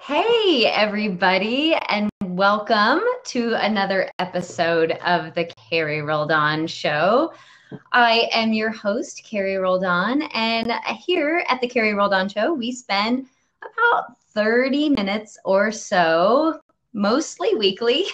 Hey, everybody, and welcome to another episode of the Carrie Roldan Show. I am your host, Carrie Roldan, and here at the Carrie Roldan Show, we spend about 30 minutes or so, mostly weekly,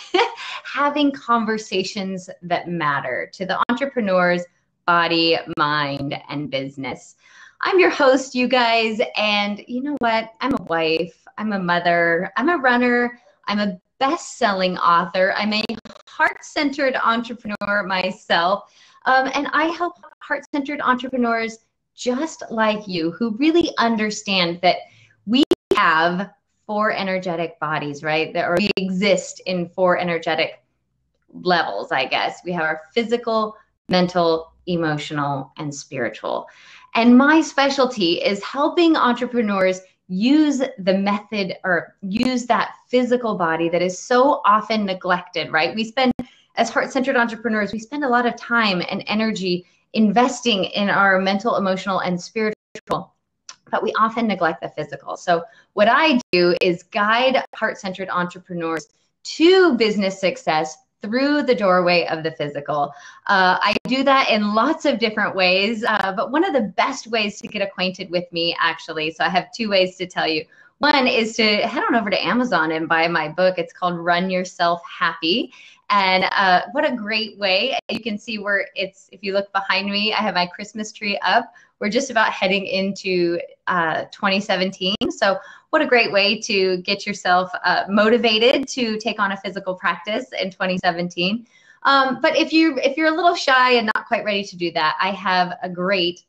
having conversations that matter to the entrepreneur's body, mind, and business. I'm your host, you guys, and you know what? I'm a wife, I'm a mother, I'm a runner, I'm a best-selling author, I'm a heart-centered entrepreneur myself, and I help heart-centered entrepreneurs just like you who really understand that we have four energetic bodies, right? Or we exist in four energetic levels, I guess. We have our physical, mental, emotional, and spiritual. And my specialty is helping entrepreneurs use the method or use that physical body that is so often neglected, right? As heart-centered entrepreneurs, we spend a lot of time and energy investing in our mental, emotional, and spiritual, but we often neglect the physical. So what I do is guide heart-centered entrepreneurs to business success through the doorway of the physical. I do that in lots of different ways, but one of the best ways to get acquainted with me, actually, so I have two ways to tell you. One is to head on over to Amazon and buy my book. It's called Run Yourself Happy. And what a great way. You can see where if you look behind me, I have my Christmas tree up. We're just about heading into 2017. So what a great way to get yourself motivated to take on a physical practice in 2017. But if you're a little shy and not quite ready to do that, I have a great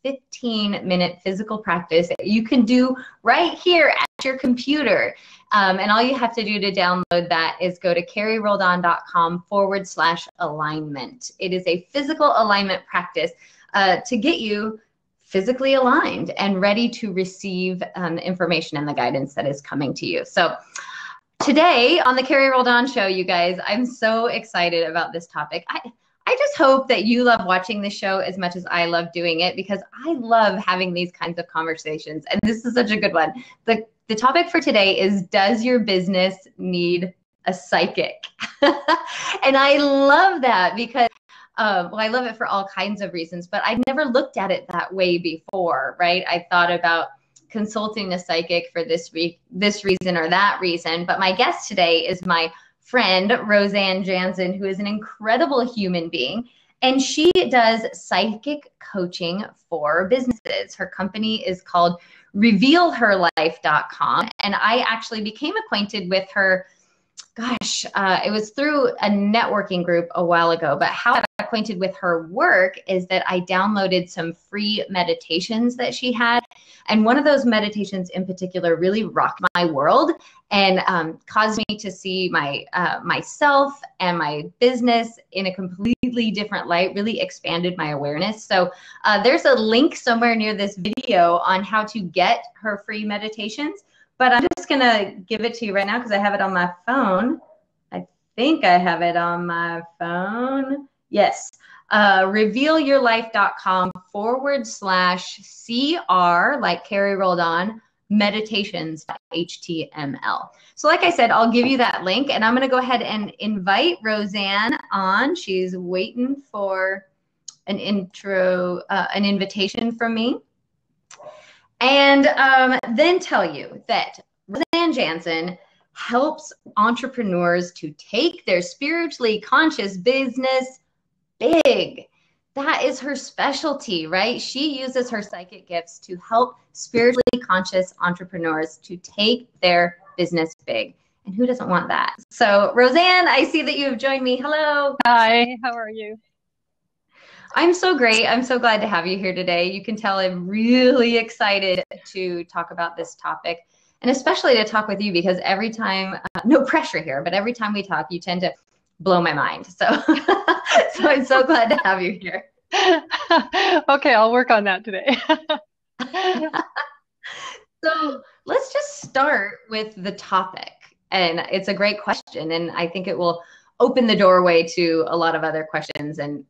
15-minute physical practice that you can do right here at your computer. And all you have to do to download that is go to carrieroldan.com/alignment. It is a physical alignment practice to get you physically aligned and ready to receive information and the guidance that is coming to you. So today on the Carrie Roldan Show, you guys, I'm so excited about this topic. I just hope that you love watching the show as much as I love doing it, because I love having these kinds of conversations. And this is such a good one. The topic for today is, does your business need a psychic? And I love that because I love it for all kinds of reasons, but I never looked at it that way before, right? I thought about consulting a psychic for this reason or that reason. But my guest today is my friend, RoseAnn Janzen, who is an incredible human being. And she does psychic coaching for businesses. Her company is called RevealHerLife.com. And I actually became acquainted with her, it was through a networking group a while ago. But how I got acquainted with her work is that I downloaded some free meditations that she had. And one of those meditations in particular really rocked my world and caused me to see myself and my business in a completely different light, really expanded my awareness. So there's a link somewhere near this video on how to get her free meditations. But I'm just going to give it to you right now because I have it on my phone. I think I have it on my phone. Yes. revealyourlife.com/CR, like Carrie Roldan, meditations.html. So like I said, I'll give you that link, and I'm going to go ahead and invite RoseAnn on. She's waiting for an invitation from me. And then tell you that RoseAnn Janzen helps entrepreneurs to take their spiritually conscious business big. That is her specialty, right? She uses her psychic gifts to help spiritually conscious entrepreneurs to take their business big. And who doesn't want that? So RoseAnn, I see that you have joined me. Hello. Hi, how are you? I'm so great. I'm so glad to have you here today. You can tell I'm really excited to talk about this topic, and especially to talk with you because every time, no pressure here, but every time we talk, you tend to blow my mind. So, so I'm so glad to have you here. Okay, I'll work on that today. So let's just start with the topic. And it's a great question, and I think it will open the doorway to a lot of other questions, and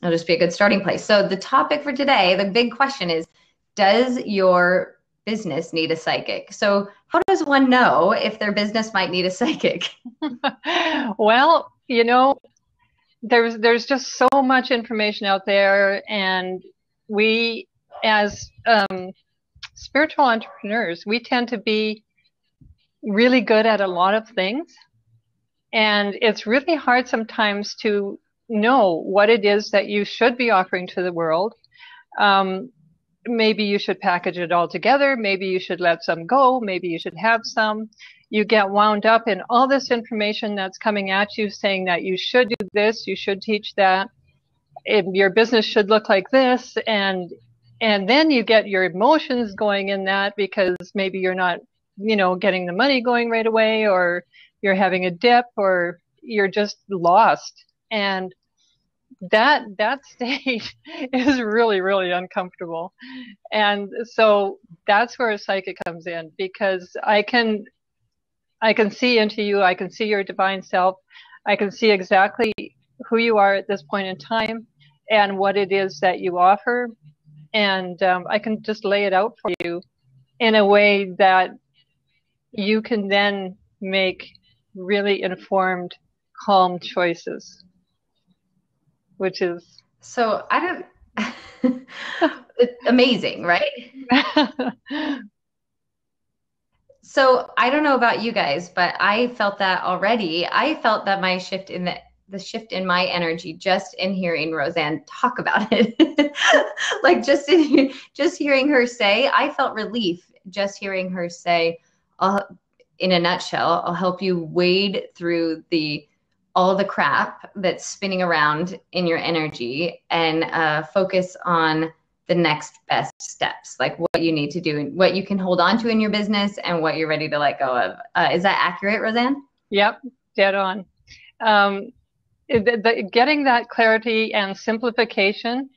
it'll just be a good starting place. So the topic for today, the big question is, does your business need a psychic. So how does one know if their business might need a psychic? Well, you know, there's just so much information out there, and we as spiritual entrepreneurs, we tend to be really good at a lot of things, and it's really hard sometimes to know what it is that you should be offering to the world. Maybe you should package it all together. Maybe you should let some go. Maybe you should have some. You get wound up in all this information that's coming at you saying that you should do this, you should teach that, your business should look like this, and then you get your emotions going in that because maybe you're not, you know, getting the money going right away, or you're having a dip, or you're just lost. And that state is really, really uncomfortable. And so that's where a psychic comes in, because I can see into you. I can see your divine self. I can see exactly who you are at this point in time and what it is that you offer. And I can just lay it out for you in a way that you can then make really informed, calm choices, which is... So I don't, amazing, right? So I don't know about you guys, but I felt that already. I felt that my shift in the shift in my energy just in hearing RoseAnn talk about it. Like just hearing her say, I felt relief just hearing her say, in a nutshell, I'll help you wade through all the crap that's spinning around in your energy and focus on the next best steps, like what you need to do and what you can hold on to in your business and what you're ready to let go of. Is that accurate, RoseAnn? Yep, dead on. Getting that clarity and simplification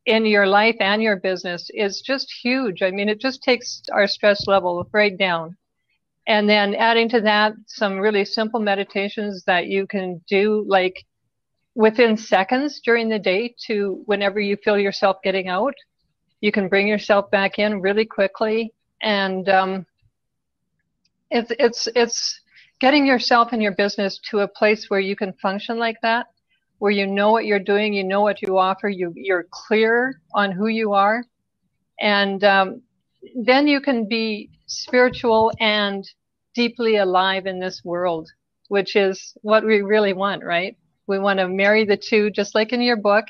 in your life and your business is just huge. I mean, it just takes our stress level right down. And then adding to that some really simple meditations that you can do like within seconds during the day, to whenever you feel yourself getting out, you can bring yourself back in really quickly. And it's getting yourself and your business to a place where you can function like that, where you know what you're doing, you know what you offer, you're clear on who you are, and then you can be spiritual and deeply alive in this world, which is what we really want, right? We want to marry the two, just like in your book.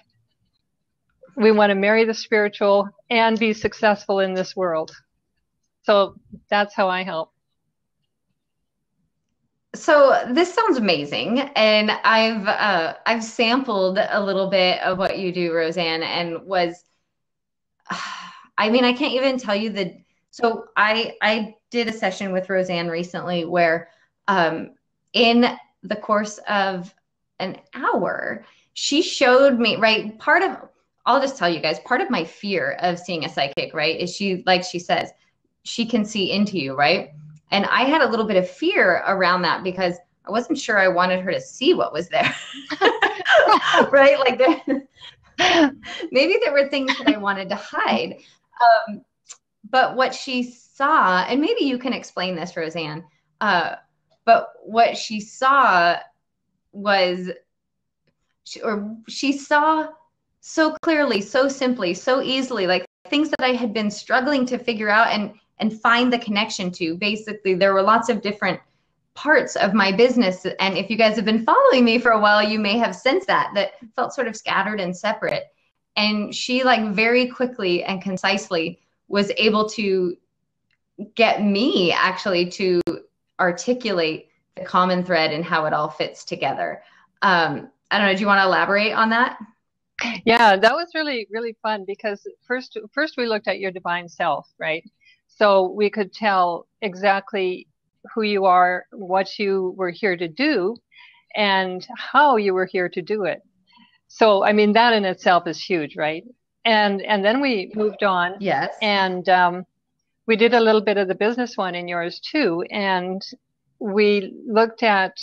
We want to marry the spiritual and be successful in this world. So that's how I help. So this sounds amazing, and I've sampled a little bit of what you do, RoseAnn, and I mean, I can't even tell you so I did a session with RoseAnn recently where in the course of an hour, she showed me, right, I'll just tell you guys, part of my fear of seeing a psychic, right, is like she says, she can see into you, right? And I had a little bit of fear around that because I wasn't sure I wanted her to see what was there, right? Like maybe there were things that I wanted to hide. But what she saw, and maybe you can explain this, RoseAnn, but what she saw was, she saw so clearly, so simply, so easily, like things that I had been struggling to figure out and find the connection to. Basically, there were lots of different parts of my business. And if you guys have been following me for a while, you may have sensed that felt sort of scattered and separate. And she like very quickly and concisely was able to get me actually to articulate the common thread and how it all fits together. I don't know, do you want to elaborate on that? Yeah, that was really, really fun because first we looked at your divine self, right? So we could tell exactly who you are, what you were here to do, and how you were here to do it. So, I mean, that in itself is huge, right? And then we moved on. Yes. And we did a little bit of the business one in yours too. And we looked at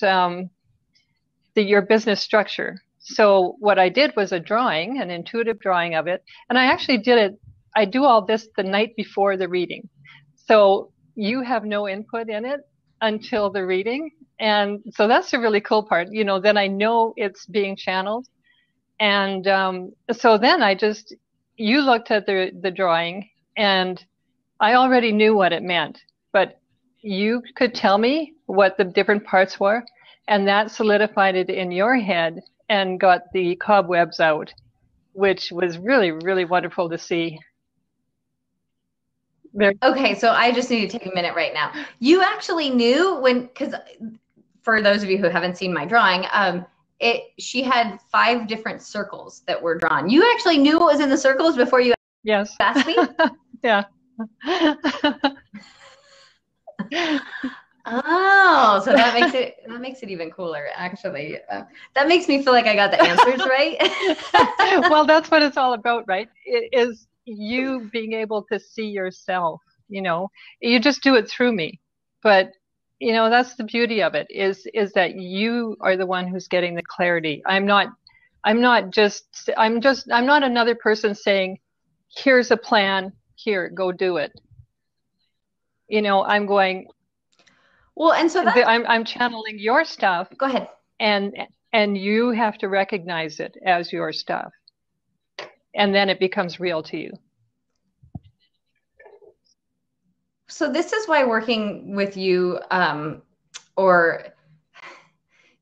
your business structure. So what I did was an intuitive drawing of it. And I actually I do all this the night before the reading. So you have no input in it until the reading. And so that's the really cool part. Then I know it's being channeled. And so then you looked at the drawing, and I already knew what it meant, but you could tell me what the different parts were, and that solidified it in your head and got the cobwebs out, which was really, really wonderful to see. Okay, so I just need to take a minute right now. You actually knew because for those of you who haven't seen my drawing, she had 5 different circles that were drawn. You actually knew what was in the circles before you asked me? Yeah. Oh, so that makes it even cooler, actually. That makes me feel like I got the answers right. Well, that's what it's all about, right? It is you being able to see yourself. You just do it through me, but that's the beauty of it is that you are the one who's getting the clarity. I'm not another person saying, here's a plan, here, go do it. I'm going, well, and so I'm channeling your stuff. Go ahead. And you have to recognize it as your stuff. And then it becomes real to you. So this is why working with you or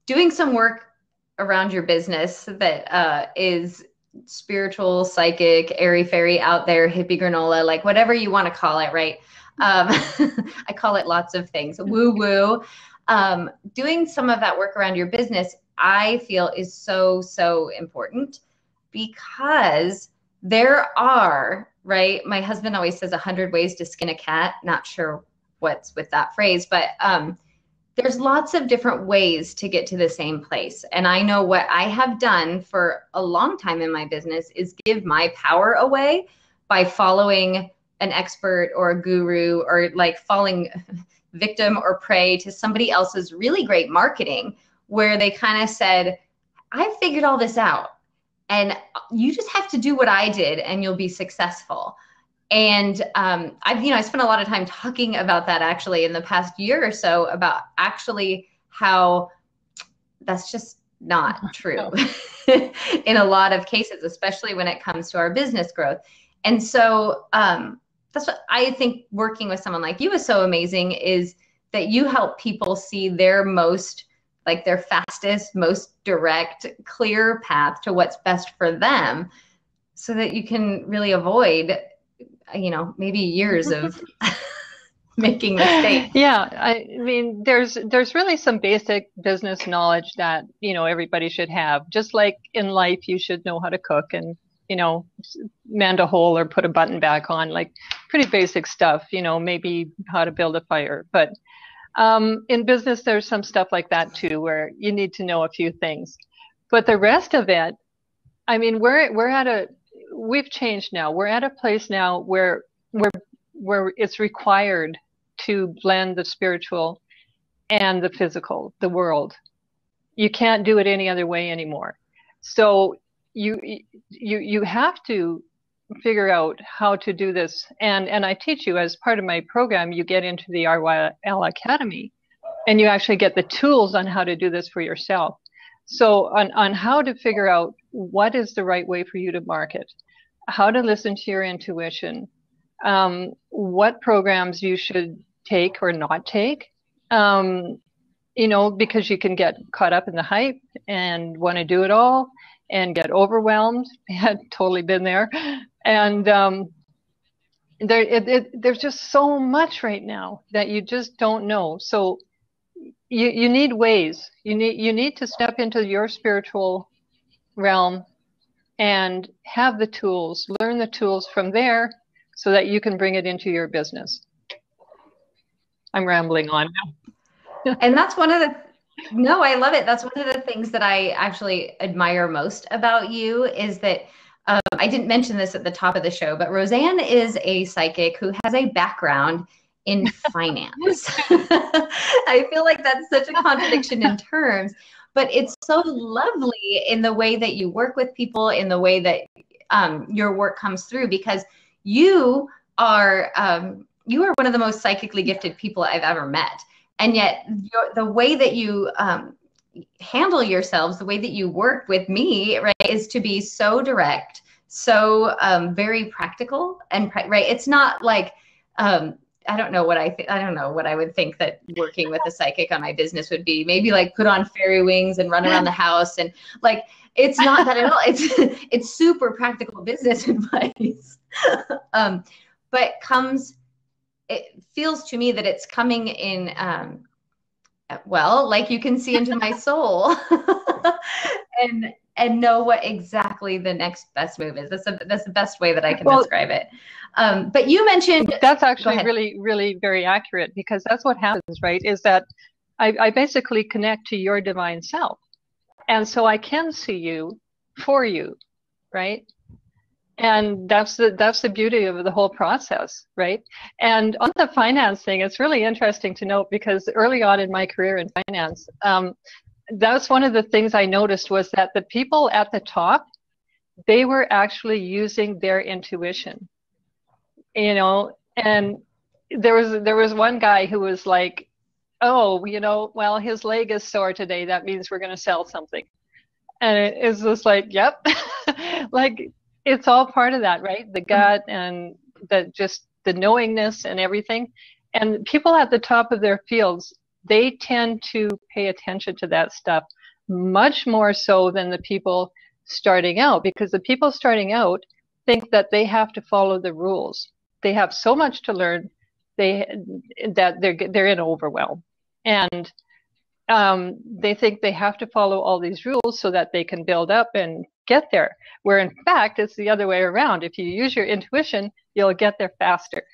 doing some work around your business that is spiritual, psychic, airy-fairy, out there, hippie granola, like whatever you want to call it, right? I call it lots of things, woo-woo. Doing some of that work around your business, I feel is so, so important because there are, right? My husband always says 100 ways to skin a cat. Not sure what's with that phrase, but there's lots of different ways to get to the same place. And I know what I have done for a long time in my business is give my power away by following an expert or a guru or like falling victim or prey to somebody else's really great marketing where they kind of said, I figured all this out and you just have to do what I did and you'll be successful. And I spent a lot of time talking about that actually in the past year or so about actually how that's just not true in a lot of cases, especially when it comes to our business growth. And so that's what I think working with someone like you is so amazing, is that you help people see their their fastest, most direct, clear path to what's best for them so that you can really avoid, maybe years of making mistakes. Yeah. I mean, there's really some basic business knowledge that, everybody should have. Just like in life, you should know how to cook and, mend a hole or put a button back on, like pretty basic stuff, maybe how to build a fire. But in business, there's some stuff like that too, where you need to know a few things. But the rest of it, I mean, we've changed now. We're at a place now where it's required to blend the spiritual and the physical, the world. You can't do it any other way anymore. So you have to figure out how to do this. And I teach you as part of my program, you get into the RoseAnn Academy and you actually get the tools on how to do this for yourself. So on how to figure out what is the right way for you to market, how to listen to your intuition, what programs you should take or not take, because you can get caught up in the hype and want to do it all and get overwhelmed. I had totally been there. And there's just so much right now that you just don't know. So you need ways. You need to step into your spiritual realm and have the tools, learn the tools from there so that you can bring it into your business. I'm rambling on now. And that's no, I love it. That's one of the things that I actually admire most about you is that I didn't mention this at the top of the show, but RoseAnn is a psychic who has a background in finance. I feel like that's such a contradiction in terms, but it's so lovely in the way that you work with people, in the way that your work comes through, because you are you are one of the most psychically gifted people I've ever met. And yet the way that you handle yourselves, the way that you work with me, right, is to be so direct, so very practical and right. It's not like I don't know what I don't know what I would think that working with a psychic on my business would be. Maybe like put on fairy wings and run around the house, and like it's not that at all. It's super practical business advice. But it feels to me that it's coming in well, like you can see into my soul and know what exactly the next best move is. That's the best way that I can describe it. But you mentioned that's actually really, really very accurate, because that's what happens, right? Is that I basically connect to your divine self. And so I can see you for you, right? And that's the beauty of the whole process, right? And on the finance thing, it's really interesting to note, because early on in my career in finance, that's one of the things I noticed, was that the people at the top, they were actually using their intuition, you know. And there was one guy who was like, oh, you know, well, his leg is sore today, that means we're going to sell something. And it's just like, yep. Like, it's all part of that, right? The gut and just the knowingness and everything. And people at the top of their fields, they tend to pay attention to that stuff much more so than the people starting out, because the people starting out think that they have to follow the rules. They have so much to learn that they're in overwhelm. And they think they have to follow all these rules so that they can build up and get there, where in fact it's the other way around. If you use your intuition, you'll get there faster.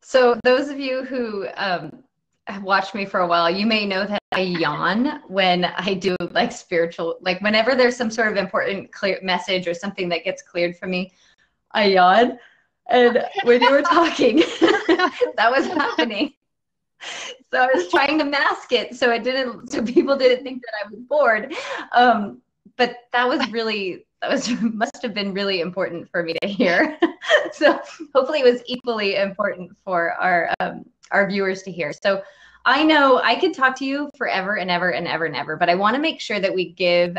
So those of you who have watched me for a while, you may know that I yawn when I do like spiritual, like whenever there's some sort of important clear message or something that gets cleared for me, I yawn. And when you were talking, that was happening. So I was trying to mask it so people didn't think that I was bored. But must have been really important for me to hear. So hopefully it was equally important for our viewers to hear. So I know I could talk to you forever and ever and ever and ever, but I want to make sure that we give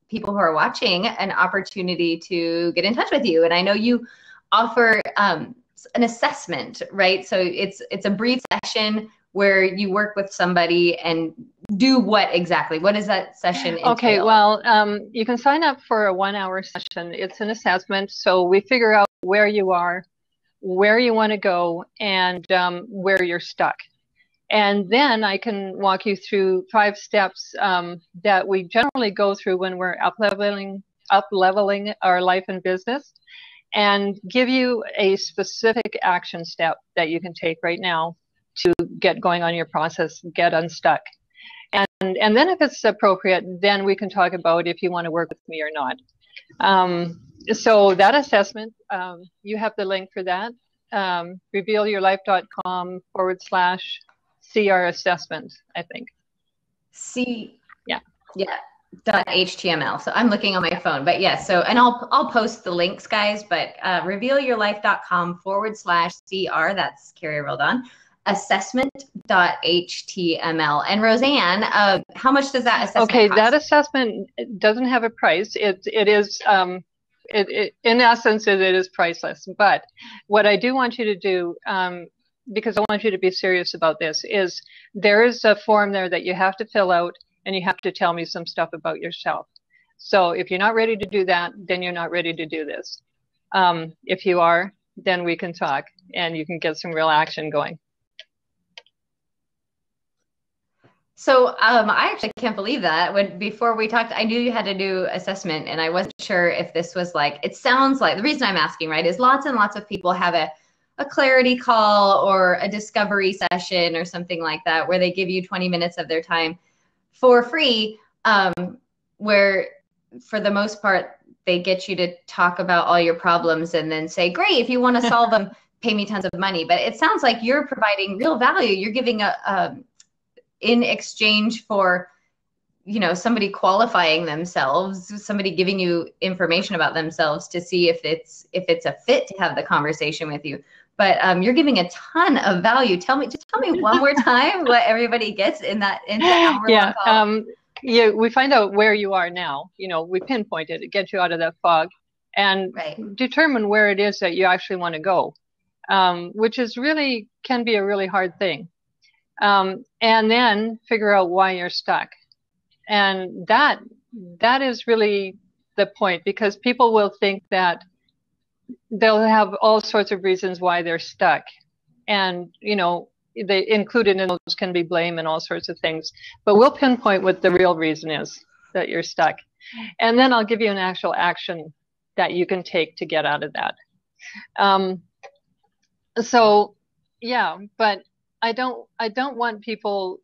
people who are watching an opportunity to get in touch with you. And I know you offer an assessment, right? So it's a brief session where you work with somebody and do what exactly? What is that session entail? Okay, well, you can sign up for a 1-hour session. It's an assessment. So we figure out where you are, where you want to go, and where you're stuck. And then I can walk you through 5 steps that we generally go through when we're up-leveling our life and business, and give you a specific action step that you can take right now to get going on your process, get unstuck. And then if it's appropriate, then we can talk about if you want to work with me or not. So that assessment, you have the link for that, revealyourlife.com/CR assessment, I think. Yeah. .html. So I'm looking on my phone, but yes. So, and I'll post the links, guys, but revealyourlife.com/CR, that's Carrie Roldan, assessment.html. And RoseAnn, how much does that assessment cost? That assessment doesn't have a price. It is, in essence, it is priceless. But what I do want you to do, because I want you to be serious about this, is there is a form there that you have to fill out, and you have to tell me some stuff about yourself. So if you're not ready to do that, then you're not ready to do this. If you are, then we can talk and you can get some real action going. So I actually can't believe that. Before we talked, I knew you had to do assessment, and I wasn't sure if this was like, it sounds like, the reason I'm asking, right, is lots and lots of people have a clarity call or a discovery session or something like that, where they give you 20 minutes of their time for free, where for the most part, they get you to talk about all your problems and then say, great, if you want to solve them, pay me tons of money. But it sounds like you're providing real value. You're giving in exchange for, somebody qualifying themselves, somebody giving you information about themselves to see if it's a fit to have the conversation with you. But you're giving a ton of value. Tell me one more time what everybody gets in that hour-long call. We find out where you are now. We pinpoint it. It gets you out of that fog and determine where it is that you actually want to go, which can be a really hard thing. And then figure out why you're stuck. And that is really the point, because people will think that they'll have all sorts of reasons why they're stuck. And, they included in those can be blame and all sorts of things. But we'll pinpoint what the real reason is that you're stuck. And then I'll give you an actual action that you can take to get out of that. But I don't want people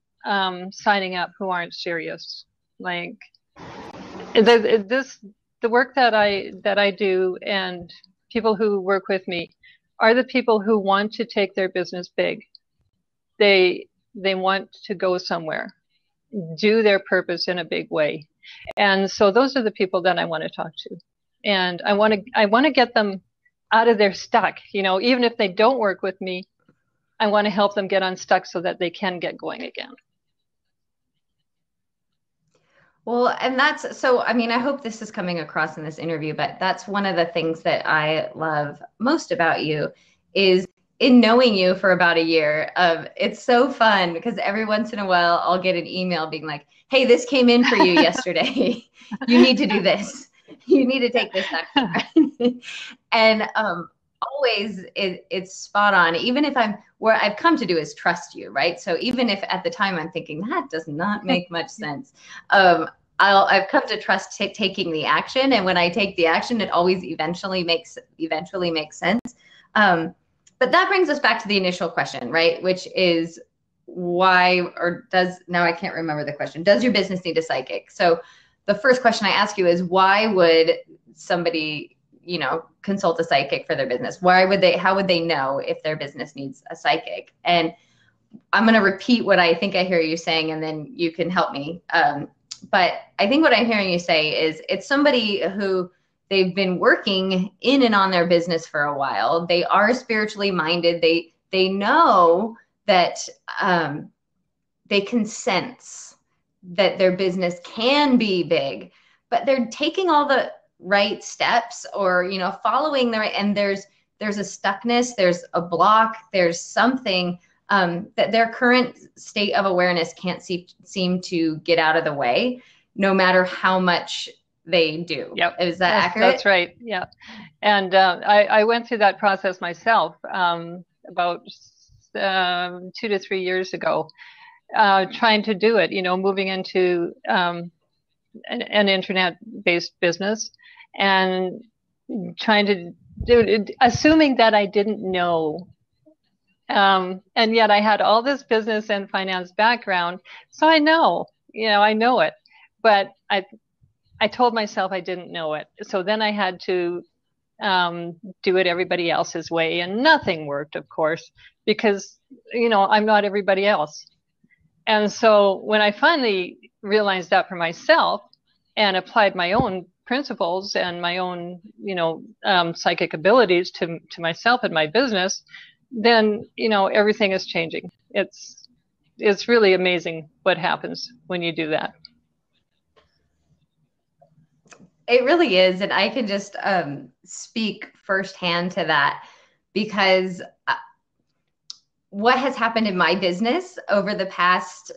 signing up who aren't serious. Like the work that I do, and people who work with me are the people who want to take their business big. They want to go somewhere, do their purpose in a big way. And so those are the people that I want to talk to. And I want to get them out of their stuck. Even if they don't work with me, I want to help them get unstuck so that they can get going again. Well, and I hope this is coming across in this interview, but that's one of the things that I love most about you is in knowing you for about a year. It's so fun because every once in a while I'll get an email being like, hey, this came in for you yesterday. You need to do this. You need to take this action. And always it's spot on. Even if where I've come to do is trust you, right? So even if at the time I'm thinking that does not make much sense, I've come to trust taking the action. And when I take the action, it always eventually makes sense. But that brings us back to the initial question, right? Which is now I can't remember the question. Does your business need a psychic? So the first question I ask you is, why would somebody, consult a psychic for their business? How would they know if their business needs a psychic? And I'm going to repeat what I think I hear you saying, and then you can help me. But I think what I'm hearing you say is it's somebody who they've been working in and on their business for a while. They are spiritually minded. They know that they can sense that their business can be big, but they're taking all the right steps or, following the right, and there's a stuckness, there's a block, there's something that their current state of awareness can't seem to get out of the way, no matter how much they do. Yep. Is that accurate? That's right. Yeah. And I went through that process myself about 2 to 3 years ago, trying to do it, moving into an internet-based business and trying to do it, assuming that I didn't know. And yet I had all this business and finance background. So I know it, but I told myself I didn't know it. So then I had to do it everybody else's way, and nothing worked, of course, because, I'm not everybody else. And so when I finally realized that for myself and applied my own principles and my own, psychic abilities to myself and my business, then, everything is changing. It's really amazing what happens when you do that. It really is. And I can just speak firsthand to that, because what has happened in my business over the past,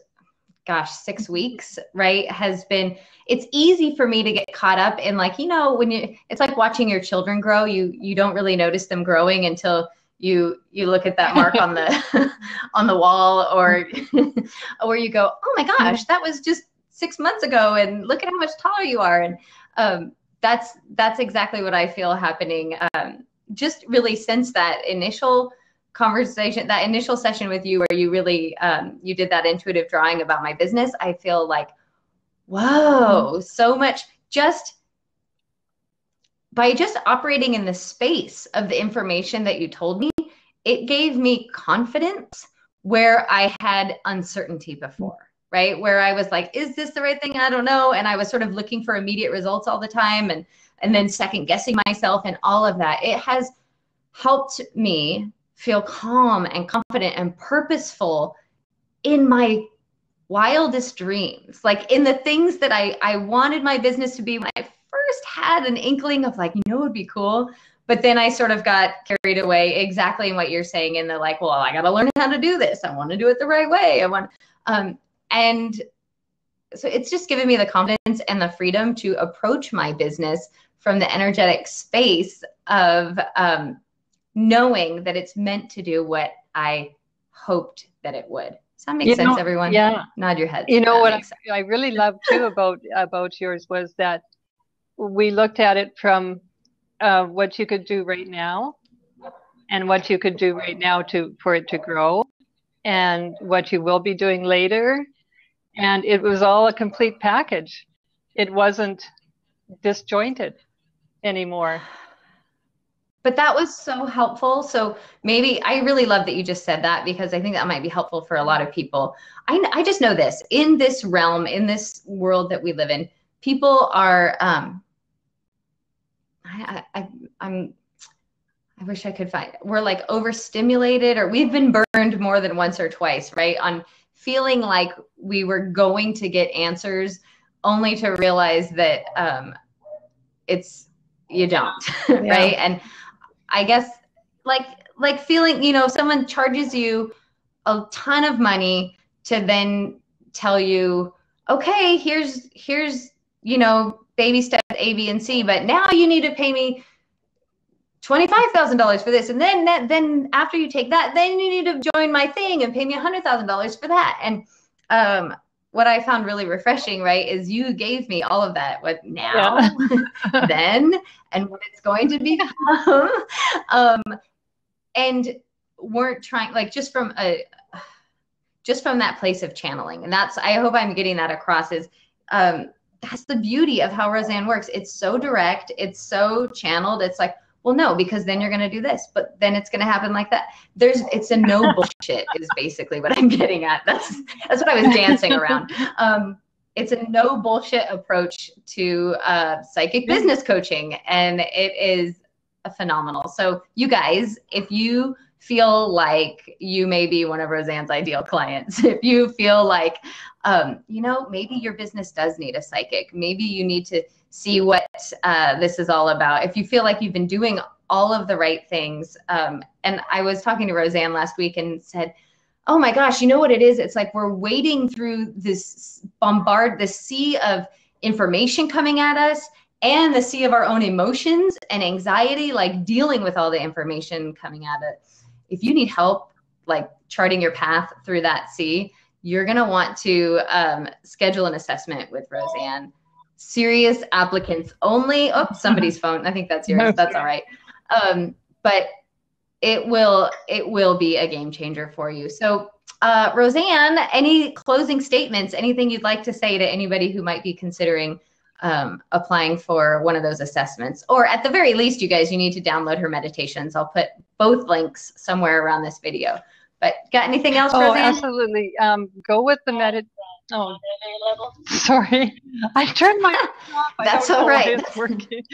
6 weeks, right, has been, it's easy for me to get caught up in it's like watching your children grow. You don't really notice them growing until you look at that mark on the on the wall, or you go, oh my gosh, that was just 6 months ago, and look at how much taller you are. And that's exactly what I feel happening. Just really since that initial conversation, that initial session with you, where you really you did that intuitive drawing about my business, I feel like, whoa, so much just by just operating in the space of the information that you told me, it gave me confidence where I had uncertainty before. right? Where I was like, is this the right thing? I don't know. And I was sort of looking for immediate results all the time, and then second guessing myself and all of that. It has helped me feel calm and confident and purposeful in my wildest dreams, like in the things that I wanted my business to be when I first had an inkling of like, it would be cool. But then I sort of got carried away, exactly in what you're saying, in the like, well, I got to learn how to do this. I want to do it the right way. And so it's just given me the confidence and the freedom to approach my business from the energetic space of knowing that it's meant to do what I hoped that it would. Does that make sense, everyone? Yeah. Nod your heads. You know what I really love too about yours was that we looked at it from what you could do right now, and what you could do right now for it to grow, and what you will be doing later. And it was all a complete package. It wasn't disjointed anymore. But that was so helpful. So maybe I really love that you just said that, because I think that might be helpful for a lot of people. I just know this, in this realm, in this world that we live in, people are, I wish I could find, we're like overstimulated, or we've been burned more than once or twice, right? On feeling like we were going to get answers, only to realize that you don't, right? And I guess like feeling, someone charges you a ton of money to then tell you, okay, here's baby steps A, B, and C, but now you need to pay me $25,000 for this, and then after you take that, then you need to join my thing and pay me $100,000 for that. And what I found really refreshing, right, is you gave me all of that. What now, then, and what it's going to become, and weren't trying, like, just from that place of channeling. And I hope I'm getting that across, is that's the beauty of how RoseAnn works. It's so direct, it's so channeled. It's like, well, no, because then you're going to do this, but then it's going to happen like that. It's a no bullshit is basically what I'm getting at. That's what I was dancing around. It's a no bullshit approach to psychic business coaching, and it is phenomenal. So you guys, if you feel like you may be one of RoseAnn's ideal clients, if you feel like, maybe your business does need a psychic, maybe you need to see what this is all about. If you feel like you've been doing all of the right things, and I was talking to RoseAnn last week and said, oh my gosh, you know what it is? It's like we're wading through this sea of information coming at us, and the sea of our own emotions and anxiety, like dealing with all the information coming at it. If you need help, like charting your path through that sea, you're going to want to schedule an assessment with RoseAnn. Serious applicants only. Oh, somebody's phone. I think that's yours. That's all right. But it will be a game changer for you. So RoseAnn, any closing statements, anything you'd like to say to anybody who might be considering applying for one of those assessments? Or at the very least, you guys, you need to download her meditations. I'll put both links somewhere around this video. But got anything else, RoseAnn? Absolutely. Go with the Oh, sorry. I turned my off. That's all right. It's working.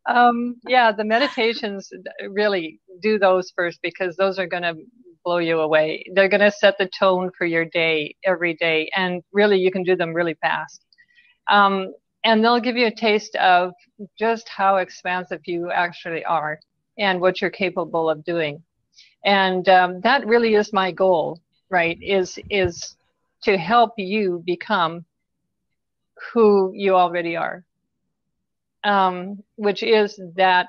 The meditations, really do those first, because those are going to blow you away. They're going to set the tone for your day every day. And really, you can do them really fast. And they'll give you a taste of just how expansive you actually are and what you're capable of doing. And that really is my goal, right, is to help you become who you already are, which is that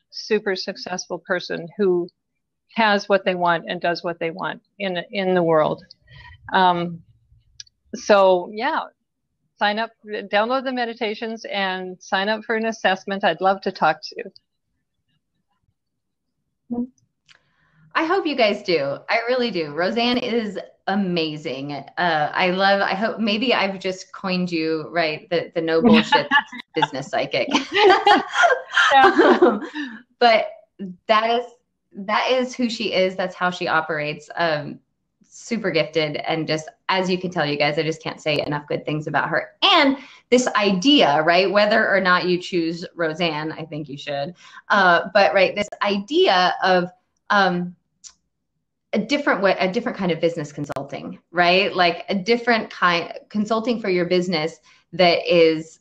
super successful person who has what they want and does what they want in the world. So yeah, sign up, download the meditations, and sign up for an assessment. I'd love to talk to you. I hope you guys do. I really do. RoseAnn is amazing. I hope maybe I've just coined you, right, the no bullshit business psychic. But that is who she is. That's how she operates. super gifted, and just, as you can tell, you guys, I just can't say enough good things about her. And this idea, right, whether or not you choose RoseAnn, I think you should, but right, this idea of a different kind of business consulting, right? Like a different kind consulting for your business that is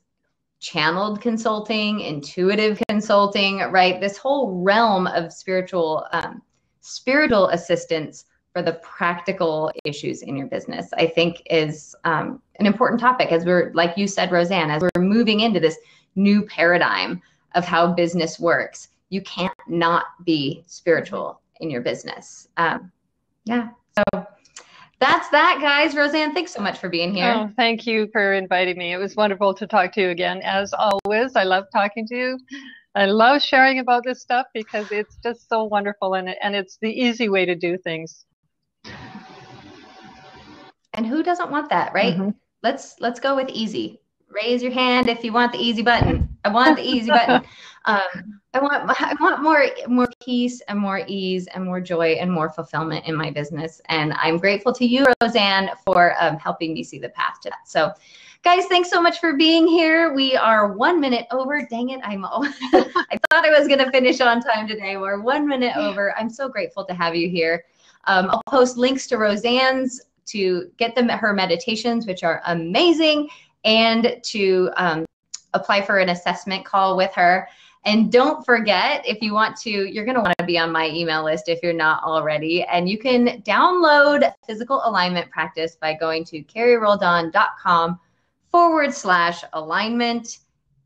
channeled consulting, intuitive consulting, right? This whole realm of spiritual assistance for the practical issues in your business, I think is an important topic, as we're, like you said, RoseAnn, as we're moving into this new paradigm of how business works. You can't not be spiritual in your business. Yeah, so that's that, guys. RoseAnn, thanks so much for being here. Oh, thank you for inviting me. It was wonderful to talk to you again. As always, I love talking to you. I love sharing about this stuff because it's just so wonderful, and it's the easy way to do things. And who doesn't want that, right? Mm-hmm. Let's go with easy. Raise your hand if you want the easy button. I want the easy button. I want more peace and more ease and more joy and more fulfillment in my business. And I'm grateful to you, RoseAnn, for helping me see the path to that. So, guys, thanks so much for being here. We are 1 minute over. Dang it, I thought I was going to finish on time today. We're 1 minute over. I'm so grateful to have you here. I'll post links to RoseAnn's to get her meditations, which are amazing, and to apply for an assessment call with her. And don't forget, if you want to, you're going to want to be on my email list if you're not already. And you can download Physical Alignment Practice by going to carrieroldan.com/alignment.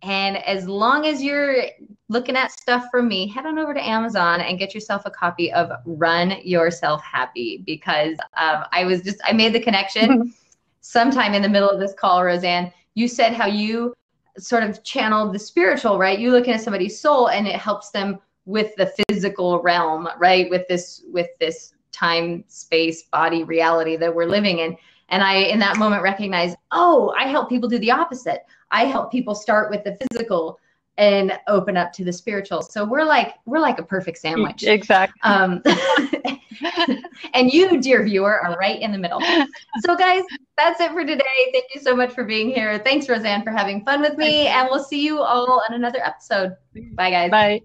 And as long as you're looking at stuff from me, head on over to Amazon and get yourself a copy of Run Yourself Happy, because I made the connection sometime in the middle of this call, RoseAnn. You said how you sort of channeled the spiritual, right? You look into somebody's soul and it helps them with the physical realm, right? With this time, space, body reality that we're living in. And I, in that moment, recognized, oh, I help people do the opposite. I help people start with the physical and open up to the spiritual. So we're like a perfect sandwich. Exactly. And you, dear viewer, are right in the middle. So, guys, that's it for today. Thank you so much for being here. Thanks, RoseAnn, for having fun with me. And we'll see you all on another episode. Bye, guys. Bye.